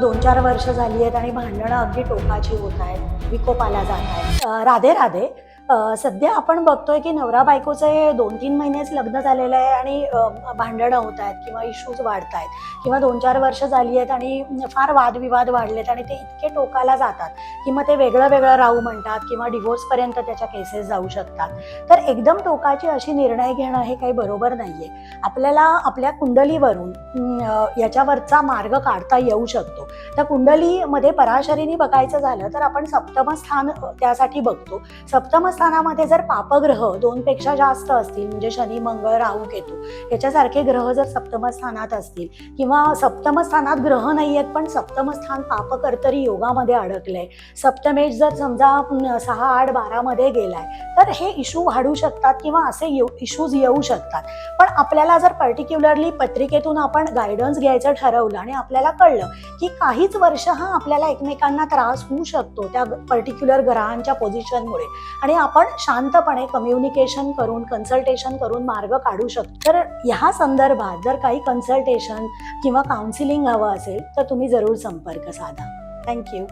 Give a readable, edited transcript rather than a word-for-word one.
2-4 वर्ष झाली आहेत आणि भांडणं अगदी टोकाची होत आहेत, विकोपाला जात आहेत. राधे राधे. सध्या आपण बघतोय की नवरा बायकोचे 2-3 महिनेच लग्न झालेलं आहे आणि भांडणं होत आहेत किंवा इश्यूज वाढत आहेत किंवा 2-4 वर्ष झाली आहेत आणि फार वादविवाद वाढलेत आणि ते इतके टोकाला जातात की मग ते वेगळं वेगळं राहू म्हणतात किंवा डिव्होर्सपर्यंत त्याच्या केसेस जाऊ शकतात. तर एकदम टोकाची अशी निर्णय घेणं हे काही बरोबर नाहीये. आपल्याला आपल्या कुंडलीवरून याच्यावरचा मार्ग काढता येऊ शकतो. त्या कुंडलीमध्ये पराशरीने बघायचं झालं तर आपण सप्तम स्थान त्यासाठी बघतो. सप्तम स्थानामध्ये जर पापग्रह 2 पेक्षा जास्त असतील, म्हणजे शनी, मंगळ, राहू, केतू याच्यासारखे ग्रह जर सप्तम स्थानात असतील किंवा सप्तम स्थानात ग्रह नाही आहेत पण सप्तम स्थान पापकर्तरी योगामध्ये अडकलंय, सप्तमेश जर समजा 6, 8, 12 मध्ये गेलाय तर हे इश्यू वाढू शकतात किंवा असे इश्यूज येऊ शकतात. पण आपल्याला जर पर्टिक्युलरली पत्रिकेतून आपण गायडन्स घ्यायचं ठरवलं आणि आपल्याला कळलं की काहीच वर्ष हा आपल्याला एकमेकांना त्रास होऊ शकतो त्या पर्टिक्युलर ग्रहांच्या पोझिशनमुळे आणि आपण शांतपणे कम्युनिकेशन करून कन्सल्टेशन करून मार्ग काढू शकतो. तर ह्या संदर्भात जर काही कन्सल्टेशन किंवा काउन्सिलिंग हवं असेल तर तुम्ही जरूर संपर्क साधा. थँक्यू.